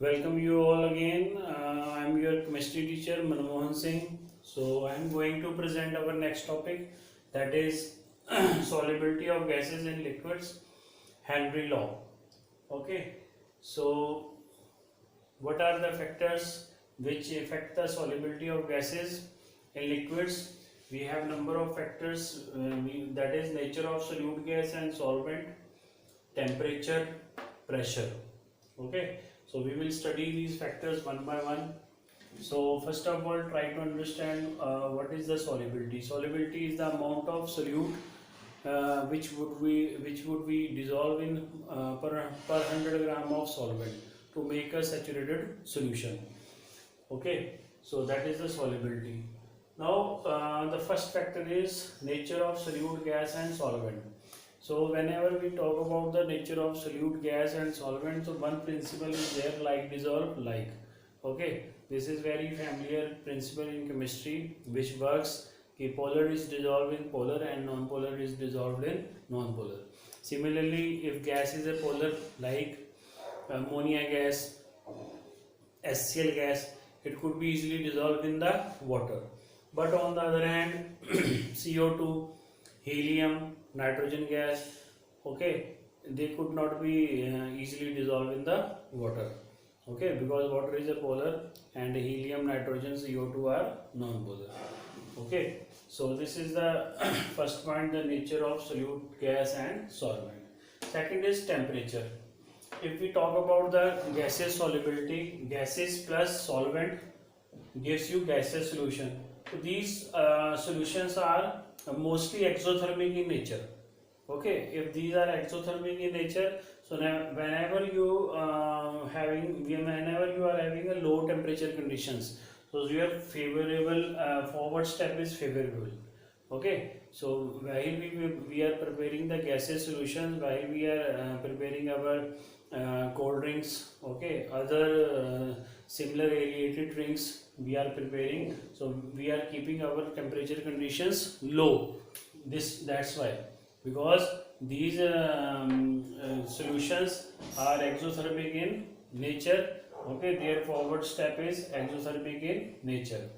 Welcome you all again. I am your chemistry teacher Manmohan Singh. So I am going to present our next topic, that is solubility of gases in liquids, Henry law. Okay. So what are the factors which affect the solubility of gases in liquids? We have number of factors, that is nature of solute gas and solvent, temperature, pressure. Okay, so we will study these factors one by one. So first of all, try to understand what is the solubility. Solubility is the amount of solute which would we dissolve in per 100 gram of solvent to make a saturated solution. Okay, so that is the solubility. Now the first factor is nature of solute gas and solvent. So whenever we talk about the nature of solute gas and solvent, so one principle is there, like dissolve like. Okay, this is very familiar principle in chemistry which works. Polar is dissolved in polar and non-polar is dissolved in non-polar. Similarly, if gas is a polar, like ammonia gas, HCl gas, it could be easily dissolved in the water. But on the other hand, CO2, helium, nitrogen gas, okay, they could not be easily dissolved in the water. Okay, because water is a polar and helium, nitrogen, CO2 are non-polar. Okay, so this is the first point, the nature of solute gas and solvent. Second is temperature. If we talk about the gaseous solubility, gases plus solvent gives you gaseous solution. So these solutions are mostly exothermic in nature. Okay, if these are exothermic in nature, so now whenever you are having a low temperature conditions, so your favorable forward step is favorable. Okay, so while we are preparing the gaseous solutions, while we are preparing our cold drinks, okay, other similar aerated drinks we are preparing, so we are keeping our temperature conditions low. That's why, because these solutions are exothermic in nature. Okay, their forward step is exothermic in nature.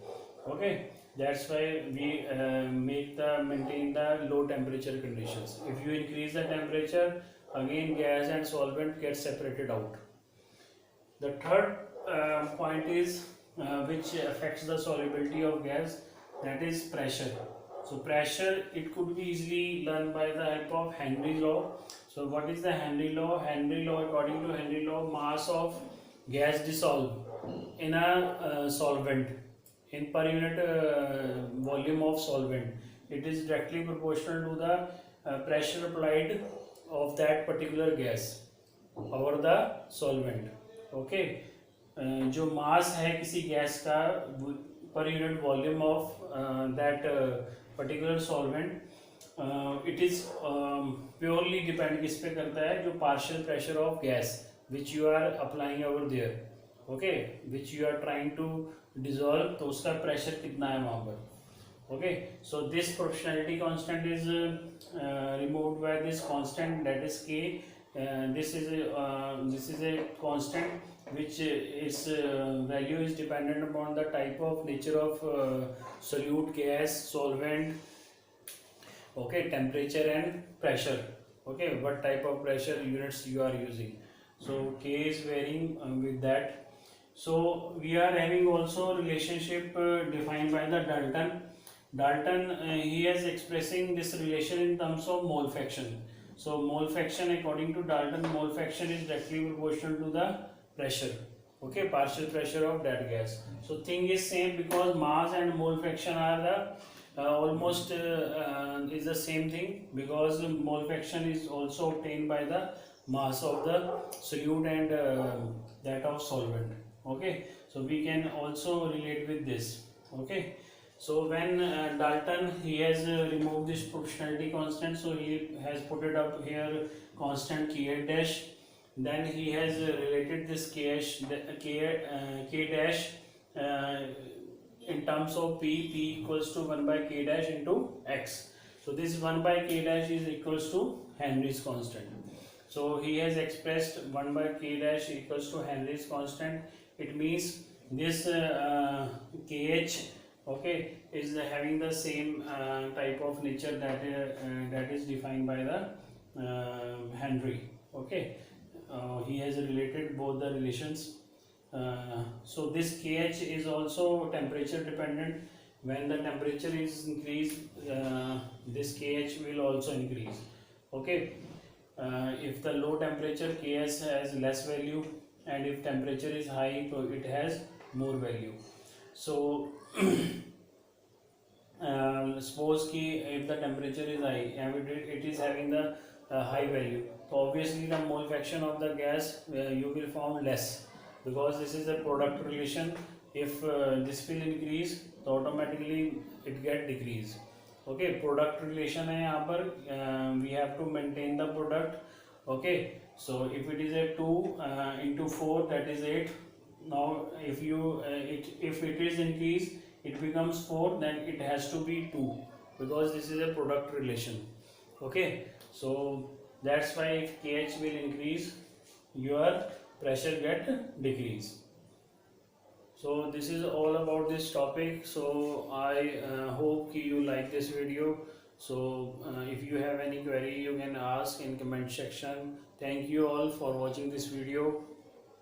Okay, that's why we maintain the low temperature conditions. If you increase the temperature, again gas and solvent get separated out. The third point is which affects the solubility of gas, that is pressure. So pressure, it could be easily learned by the help of Henry's law. So what is the Henry law? Henry law, according to Henry law, mass of gas dissolved in a solvent in per unit volume of solvent, it is directly proportional to the pressure applied of that particular gas over the solvent. Okay, जो मास है किसी gas का पर unit volume of that particular solvent, it is purely depend किस पे करता है, जो partial pressure of gas which you are applying over there, okay, which you are trying to dissolve, तो उसका प्रेशर कितना है वहाँ पर. Okay, so this proportionality constant is removed by this constant, that is K. This is a constant which its value is dependent upon the type of nature of solute, gas, solvent, okay, temperature and pressure. Okay, what type of pressure units you are using. So K is varying with that. So we are having also relationship defined by the Dalton, he is expressing this relation in terms of mole fraction. So mole fraction, according to Dalton, mole fraction is directly proportional to the pressure. Okay, partial pressure of that gas. So thing is same, because mass and mole fraction are the almost is the same thing, because mole fraction is also obtained by the mass of the solute and that of solvent. Okay, so we can also relate with this. Okay. So when Dalton, he has removed this proportionality constant, so he has put it up here constant K dash. Then he has related this K dash in terms of P equals to 1 by K dash into X. So this 1 by K dash is equals to Henry's constant. So he has expressed 1 by k dash equals to Henry's constant. It means this kh, okay, is having the same type of nature that is defined by the Henry. Okay, he has related both the relations. So this kh is also temperature dependent. When the temperature is increased, this kh will also increase. Okay, if the low temperature ks has less value, and if temperature is high, so it has more value. So suppose ki if the temperature is high and it is having the high value, so obviously the mole fraction of the gas you will found less, because this is a product relation. If this will increase, तो automatically it get decrease. Okay, product relation है यहाँ पर, we have to maintain the product. Okay, so if it is a 2 into 4, that is 8. Now if you if it is increased, it becomes 4, then it has to be 2, because this is a product relation. Okay, so that's why if kh will increase, your pressure get decrease. So this is all about this topic. So I hope you like this video. So if you have any query, you can ask in comment section. Thank you all for watching this video.